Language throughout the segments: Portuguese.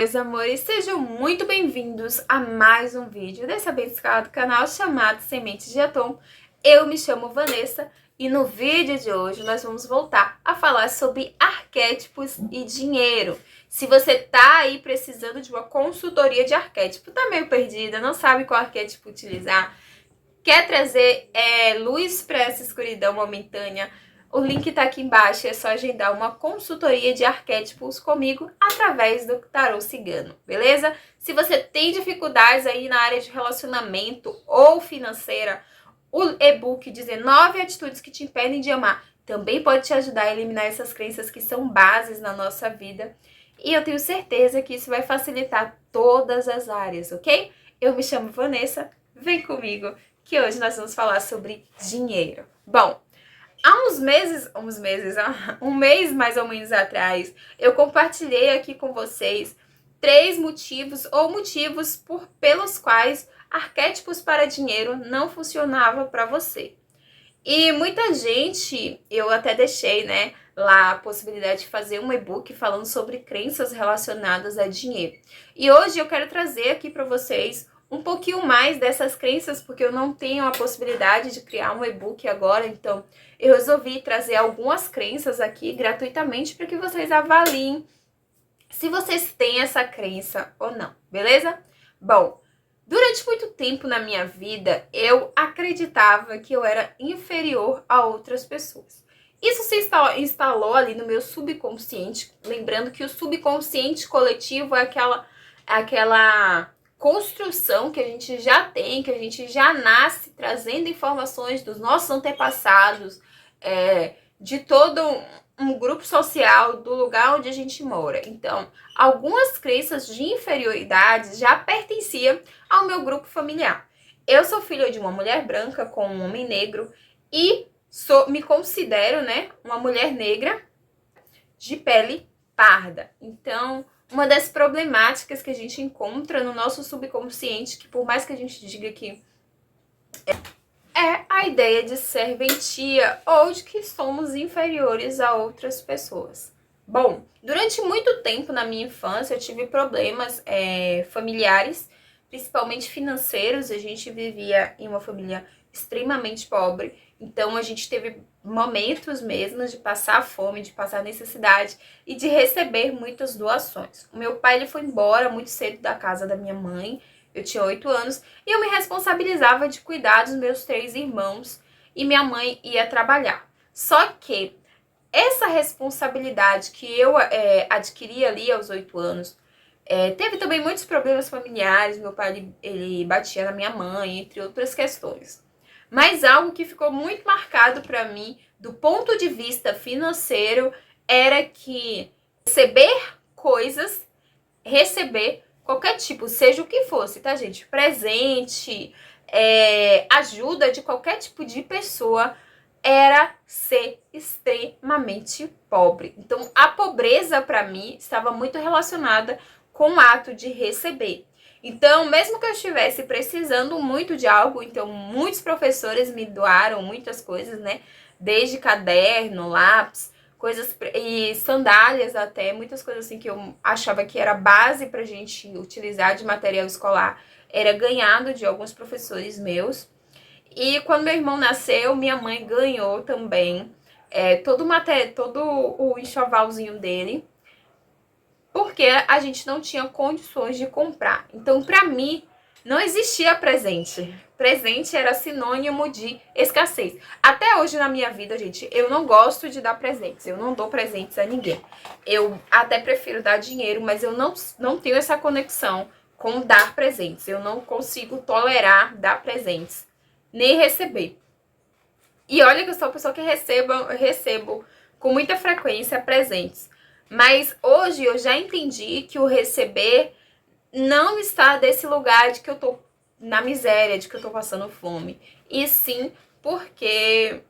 Meus amores, sejam muito bem-vindos a mais um vídeo dessa abençoado canal chamado Sementes de Atom. Eu me chamo Vanessa e no vídeo de hoje nós vamos voltar a falar sobre arquétipos e dinheiro. Se você tá aí precisando de uma consultoria de arquétipo, tá meio perdida, não sabe qual arquétipo utilizar, quer trazer luz para essa escuridão momentânea, o link tá aqui embaixo, é só agendar uma consultoria de arquétipos comigo através do Tarô Cigano, beleza? Se você tem dificuldades aí na área de relacionamento ou financeira, o e-book 19 atitudes que te impedem de amar também pode te ajudar a eliminar essas crenças que são bases na nossa vida. E eu tenho certeza que isso vai facilitar todas as áreas, ok? Eu me chamo Vanessa, vem comigo que hoje nós vamos falar sobre dinheiro. Bom, há um mês mais ou menos atrás, eu compartilhei aqui com vocês 3 motivos pelos quais arquétipos para dinheiro não funcionava para você. E muita gente, eu até deixei, lá a possibilidade de fazer um e-book falando sobre crenças relacionadas a dinheiro. E hoje eu quero trazer aqui para vocês um pouquinho mais dessas crenças, porque eu não tenho a possibilidade de criar um e-book agora, então eu resolvi trazer algumas crenças aqui gratuitamente para que vocês avaliem se vocês têm essa crença ou não, beleza? Bom, durante muito tempo na minha vida, eu acreditava que eu era inferior a outras pessoas. Isso se instalou ali no meu subconsciente, lembrando que o subconsciente coletivo é aquela construção que a gente já tem, que a gente já nasce trazendo informações dos nossos antepassados, de todo um grupo social, do lugar onde a gente mora. Então, algumas crenças de inferioridade já pertenciam ao meu grupo familiar. Eu sou filha de uma mulher branca com um homem negro e me considero, uma mulher negra de pele parda. Então, uma das problemáticas que a gente encontra no nosso subconsciente, que por mais que a gente diga que é a ideia de serventia ou de que somos inferiores a outras pessoas. Bom, durante muito tempo na minha infância eu tive problemas familiares, principalmente financeiros. A gente vivia em uma família extremamente pobre, então a gente teve momentos mesmo de passar fome, de passar necessidade e de receber muitas doações. O meu pai ele foi embora muito cedo da casa da minha mãe. Eu tinha 8 anos e eu me responsabilizava de cuidar dos meus 3 irmãos e minha mãe ia trabalhar. Só que essa responsabilidade que eu adquiri ali aos 8 anos, teve também muitos problemas familiares. Meu pai ele batia na minha mãe, entre outras questões. Mas algo que ficou muito marcado para mim, do ponto de vista financeiro, era que receber qualquer tipo, seja o que fosse, tá, gente? Presente, ajuda de qualquer tipo de pessoa, era ser extremamente pobre. Então, a pobreza, para mim, estava muito relacionada com o ato de receber. Então, mesmo que eu estivesse precisando muito de algo, então muitos professores me doaram muitas coisas, Desde caderno, lápis, coisas e sandálias até, muitas coisas assim que eu achava que era base pra gente utilizar de material escolar, era ganhado de alguns professores meus. E quando meu irmão nasceu, minha mãe ganhou também todo o enxovalzinho dele, porque a gente não tinha condições de comprar. Então, pra mim, não existia presente. Presente era sinônimo de escassez. Até hoje na minha vida, gente, eu não gosto de dar presentes. Eu não dou presentes a ninguém. Eu até prefiro dar dinheiro, mas eu não tenho essa conexão com dar presentes. Eu não consigo tolerar dar presentes, nem receber. E olha que eu sou uma pessoa que recebo com muita frequência presentes. Mas hoje eu já entendi que o receber não está desse lugar de que eu tô na miséria, de que eu tô passando fome. E sim porque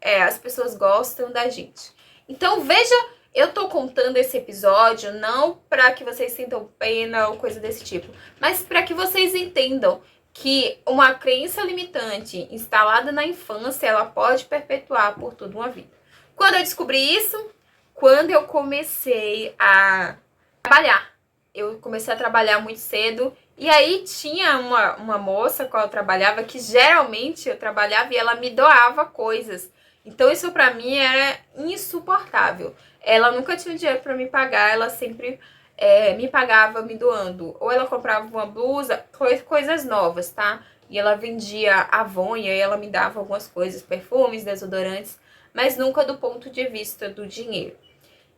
as pessoas gostam da gente. Então veja, eu tô contando esse episódio não para que vocês sintam pena ou coisa desse tipo, mas para que vocês entendam que uma crença limitante instalada na infância, ela pode perpetuar por toda uma vida. Quando eu descobri isso? Quando eu comecei a trabalhar eu comecei a trabalhar muito cedo. E aí tinha uma moça com a qual eu trabalhava, que geralmente eu trabalhava e ela me doava coisas. Então isso pra mim era insuportável. Ela nunca tinha dinheiro pra me pagar, ela sempre me pagava me doando. Ou ela comprava uma blusa, coisas novas, tá? E ela vendia Avon e aí ela me dava algumas coisas, perfumes, desodorantes, mas nunca do ponto de vista do dinheiro.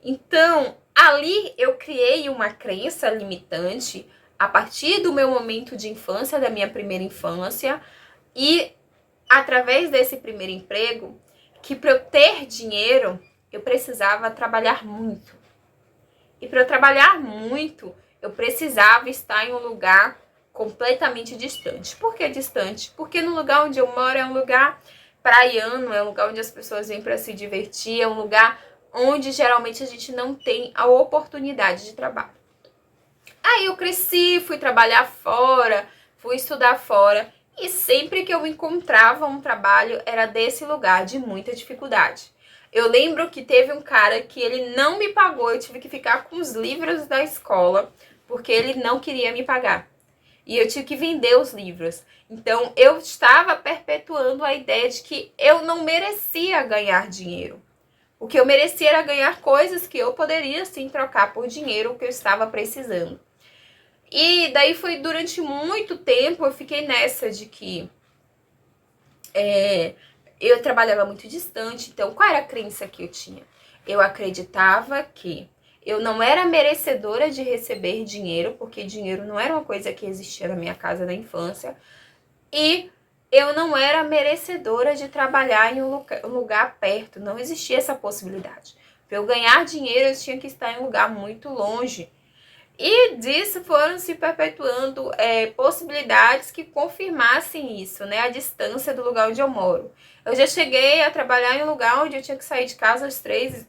Então, ali eu criei uma crença limitante a partir do meu momento de infância, da minha primeira infância, e através desse primeiro emprego, que para eu ter dinheiro, eu precisava trabalhar muito. E para eu trabalhar muito, eu precisava estar em um lugar completamente distante. Por que distante? Porque no lugar onde eu moro é um lugar praiano, é um lugar onde as pessoas vêm para se divertir, é um lugar onde geralmente a gente não tem a oportunidade de trabalho. Aí eu cresci, fui trabalhar fora, fui estudar fora, e sempre que eu encontrava um trabalho era desse lugar de muita dificuldade. Eu lembro que teve um cara que ele não me pagou, eu tive que ficar com os livros da escola, porque ele não queria me pagar. E eu tive que vender os livros. Então eu estava perpetuando a ideia de que eu não merecia ganhar dinheiro. O que eu merecia era ganhar coisas que eu poderia sim trocar por dinheiro que eu estava precisando. E daí foi durante muito tempo eu fiquei nessa de que eu trabalhava muito distante. Então, qual era a crença que eu tinha? Eu acreditava que eu não era merecedora de receber dinheiro, porque dinheiro não era uma coisa que existia na minha casa na infância. E eu não era merecedora de trabalhar em um lugar perto. Não existia essa possibilidade. Para eu ganhar dinheiro, eu tinha que estar em um lugar muito longe. E disso foram se perpetuando possibilidades que confirmassem isso, né? A distância do lugar onde eu moro. Eu já cheguei a trabalhar em um lugar onde eu tinha que sair de casa às 3h,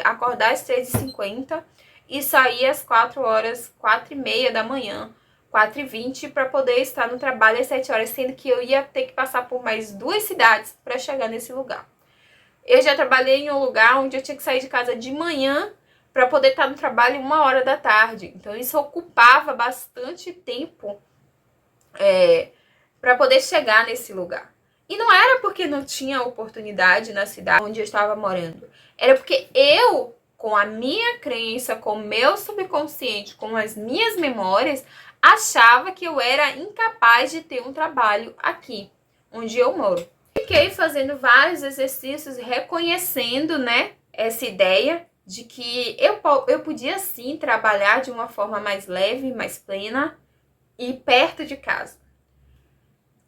acordar às 3h50 e sair às 4h, 4h30 da manhã, 4h20, para poder estar no trabalho às 7h, sendo que eu ia ter que passar por mais 2 cidades para chegar nesse lugar. Eu já trabalhei em um lugar onde eu tinha que sair de casa de manhã para poder estar no trabalho 1h da tarde. Então isso ocupava bastante tempo para poder chegar nesse lugar. E não era porque não tinha oportunidade na cidade onde eu estava morando. Era porque eu, com a minha crença, com o meu subconsciente, com as minhas memórias, achava que eu era incapaz de ter um trabalho aqui, onde eu moro. Fiquei fazendo vários exercícios, reconhecendo, né, essa ideia de que eu podia sim trabalhar de uma forma mais leve, mais plena e perto de casa.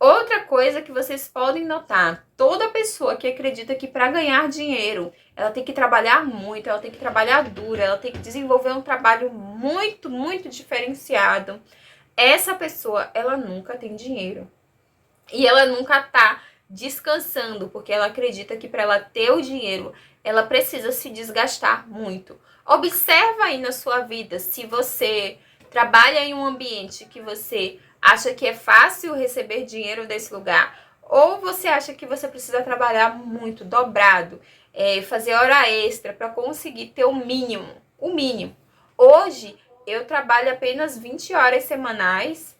Outra coisa que vocês podem notar, toda pessoa que acredita que para ganhar dinheiro ela tem que trabalhar muito, ela tem que trabalhar duro, ela tem que desenvolver um trabalho muito, muito diferenciado, essa pessoa, ela nunca tem dinheiro. E ela nunca tá descansando, porque ela acredita que para ela ter o dinheiro, ela precisa se desgastar muito. Observa aí na sua vida se você trabalha em um ambiente que você acha que é fácil receber dinheiro desse lugar, ou você acha que você precisa trabalhar muito, dobrado, fazer hora extra para conseguir ter o mínimo. O mínimo. Hoje, eu trabalho apenas 20 horas semanais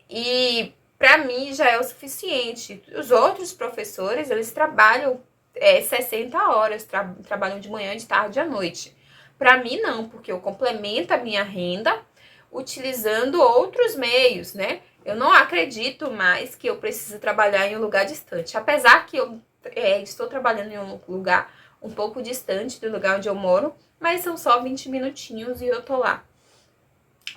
e para mim já é o suficiente. Os outros professores, eles trabalham 60 horas, trabalham de manhã, de tarde e à noite. Para mim não, porque eu complemento a minha renda utilizando outros meios, né? Eu não acredito mais que eu preciso trabalhar em um lugar distante. Apesar que eu estou trabalhando em um lugar um pouco distante do lugar onde eu moro, mas são só 20 minutinhos e eu tô lá.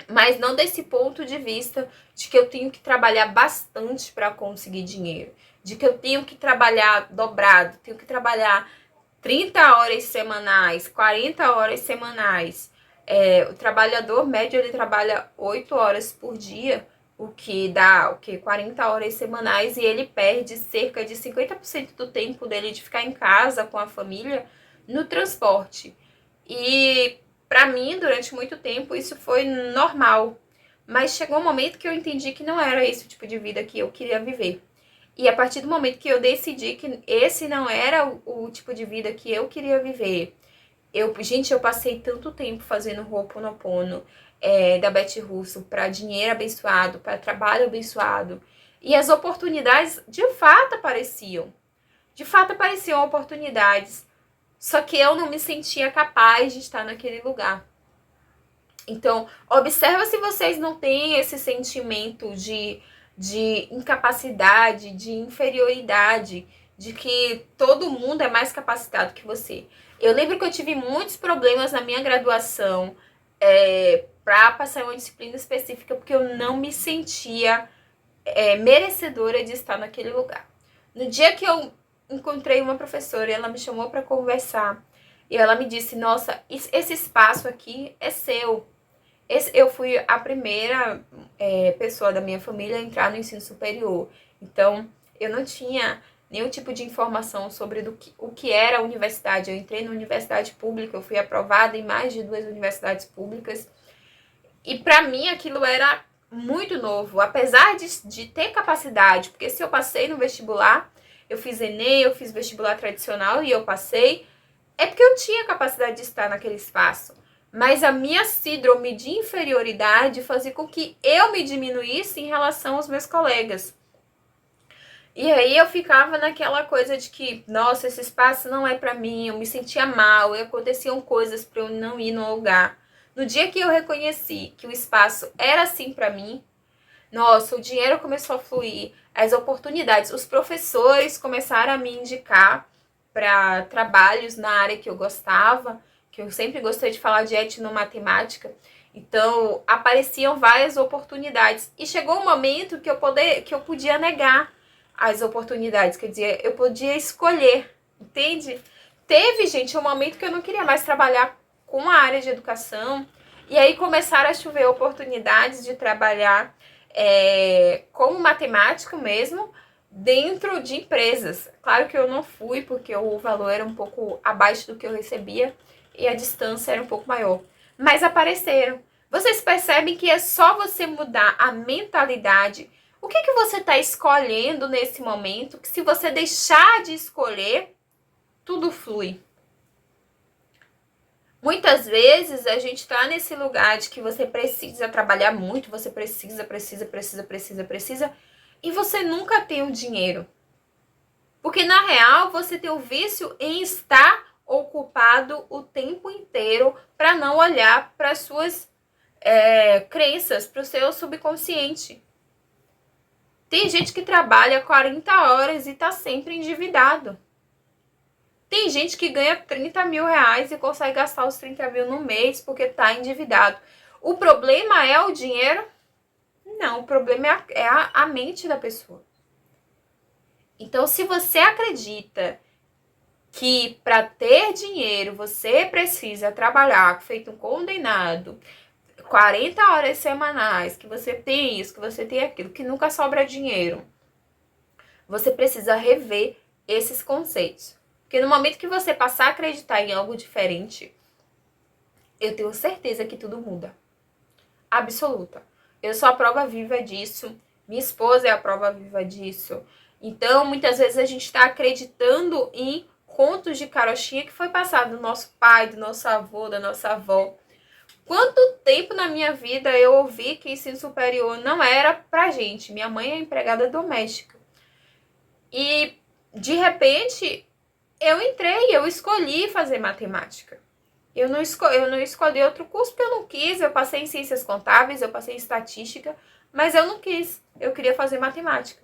Mas não desse ponto de vista de que eu tenho que trabalhar bastante para conseguir dinheiro, de que eu tenho que trabalhar dobrado, tenho que trabalhar 30 horas semanais, 40 horas semanais. O trabalhador médio, ele trabalha 8 horas por dia, o que dá 40 horas semanais, e ele perde cerca de 50% do tempo dele de ficar em casa com a família no transporte. E para mim, durante muito tempo, isso foi normal. Mas chegou um momento que eu entendi que não era esse o tipo de vida que eu queria viver. E a partir do momento que eu decidi que esse não era o tipo de vida que eu queria viver, gente, eu passei tanto tempo fazendo Ho'oponopono, da Beth Russo para dinheiro abençoado, para trabalho abençoado. E as oportunidades de fato apareciam. De fato apareciam oportunidades. Só que eu não me sentia capaz de estar naquele lugar. Então, observa se vocês não têm esse sentimento de incapacidade, de inferioridade, de que todo mundo é mais capacitado que você. Eu lembro que eu tive muitos problemas na minha graduação para passar em uma disciplina específica, porque eu não me sentia merecedora de estar naquele lugar. No dia que eu encontrei uma professora e ela me chamou para conversar, e ela me disse, nossa, esse espaço aqui é seu. Eu fui a primeira pessoa da minha família a entrar no ensino superior. Então, eu não tinha nenhum tipo de informação sobre o que era a universidade. Eu entrei na universidade pública, eu fui aprovada em mais de 2 universidades públicas. E para mim aquilo era muito novo, apesar de ter capacidade, porque se eu passei no vestibular, eu fiz Enem, eu fiz vestibular tradicional e eu passei, é porque eu tinha capacidade de estar naquele espaço. Mas a minha síndrome de inferioridade fazia com que eu me diminuísse em relação aos meus colegas. E aí eu ficava naquela coisa de que, nossa, esse espaço não é pra mim, eu me sentia mal, e aconteciam coisas pra eu não ir no lugar. No dia que eu reconheci que o espaço era assim pra mim, nossa, o dinheiro começou a fluir, as oportunidades, os professores começaram a me indicar para trabalhos na área que eu gostava, que eu sempre gostei de falar de etnomatemática. Então, apareciam várias oportunidades. E chegou um momento que eu podia negar as oportunidades, quer dizer, eu podia escolher, entende? Teve, gente, um momento que eu não queria mais trabalhar com a área de educação, e aí começaram a chover oportunidades de trabalhar como matemático mesmo, dentro de empresas. Claro que eu não fui, porque o valor era um pouco abaixo do que eu recebia e a distância era um pouco maior. Mas apareceram. Vocês percebem que é só você mudar a mentalidade. O que você está escolhendo nesse momento? Que se você deixar de escolher, tudo flui. Muitas vezes a gente está nesse lugar de que você precisa trabalhar muito, você precisa, e você nunca tem o dinheiro. Porque na real você tem o vício em estar ocupado o tempo inteiro para não olhar para as suas crenças, para o seu subconsciente. Tem gente que trabalha 40 horas e está sempre endividado. Tem gente que ganha 30 mil reais e consegue gastar os 30 mil no mês porque está endividado. O problema é o dinheiro? Não, o problema é a mente da pessoa. Então, se você acredita que para ter dinheiro você precisa trabalhar feito um condenado, 40 horas semanais, que você tem isso, que você tem aquilo, que nunca sobra dinheiro, você precisa rever esses conceitos. Porque no momento que você passar a acreditar em algo diferente, eu tenho certeza que tudo muda. Absoluta. Eu sou a prova viva disso. Minha esposa é a prova viva disso. Então, muitas vezes a gente está acreditando em contos de carochinha que foi passado do nosso pai, do nosso avô, da nossa avó. Quanto tempo na minha vida eu ouvi que ensino superior não era pra gente. Minha mãe é empregada doméstica. E, de repente, eu entrei, eu escolhi fazer matemática. Eu não escolhi outro curso porque eu não quis. Eu passei em ciências contábeis, eu passei em estatística, mas eu não quis. Eu queria fazer matemática.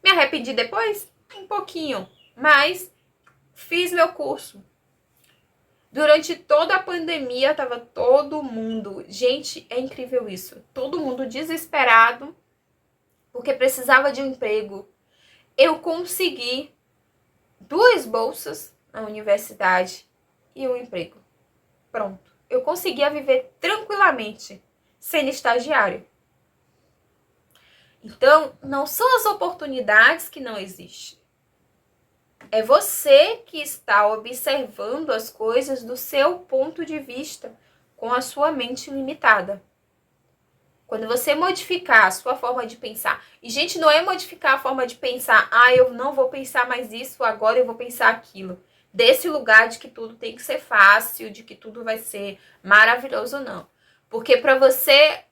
Me arrependi depois? Um pouquinho, mas fiz meu curso. Durante toda a pandemia, estava todo mundo... Gente, é incrível isso. Todo mundo desesperado porque precisava de um emprego. Eu consegui 2 bolsas na universidade e um emprego. Pronto. Eu conseguia viver tranquilamente, sendo estagiária. Então, não são as oportunidades que não existem. É você que está observando as coisas do seu ponto de vista, com a sua mente limitada. Quando você modificar a sua forma de pensar, e gente, não é modificar a forma de pensar, eu não vou pensar mais isso, agora eu vou pensar aquilo. Desse lugar de que tudo tem que ser fácil, de que tudo vai ser maravilhoso, não. Porque para você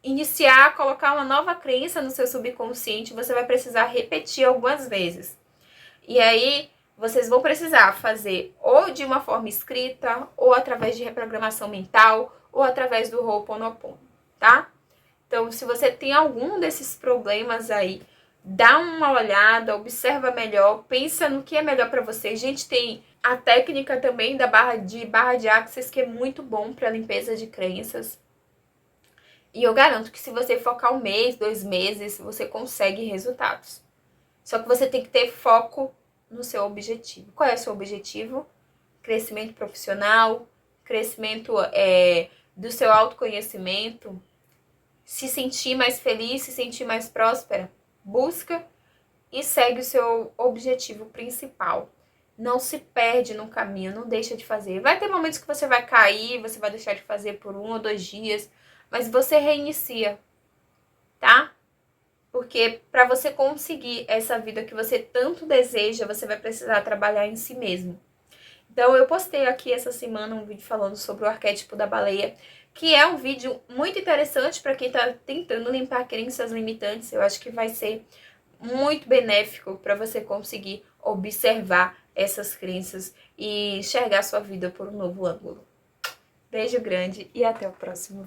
iniciar, colocar uma nova crença no seu subconsciente, você vai precisar repetir algumas vezes. E aí, vocês vão precisar fazer ou de uma forma escrita, ou através de reprogramação mental, ou através do Ho'oponopono, tá? Então, se você tem algum desses problemas aí, dá uma olhada, observa melhor, pensa no que é melhor para você. A gente tem a técnica também da barra de Access, que é muito bom para limpeza de crenças. E eu garanto que se você focar 1 mês, 2 meses, você consegue resultados. Só que você tem que ter foco no seu objetivo. Qual é o seu objetivo? Crescimento profissional, crescimento do seu autoconhecimento, se sentir mais feliz, se sentir mais próspera. Busca e segue o seu objetivo principal. Não se perde no caminho, não deixa de fazer. Vai ter momentos que você vai cair, você vai deixar de fazer por 1 ou 2 dias, mas você reinicia, tá? Porque para você conseguir essa vida que você tanto deseja, você vai precisar trabalhar em si mesmo. Então, eu postei aqui essa semana um vídeo falando sobre o arquétipo da baleia, que é um vídeo muito interessante para quem está tentando limpar crenças limitantes. Eu acho que vai ser muito benéfico para você conseguir observar essas crenças e enxergar sua vida por um novo ângulo. Beijo grande e até o próximo.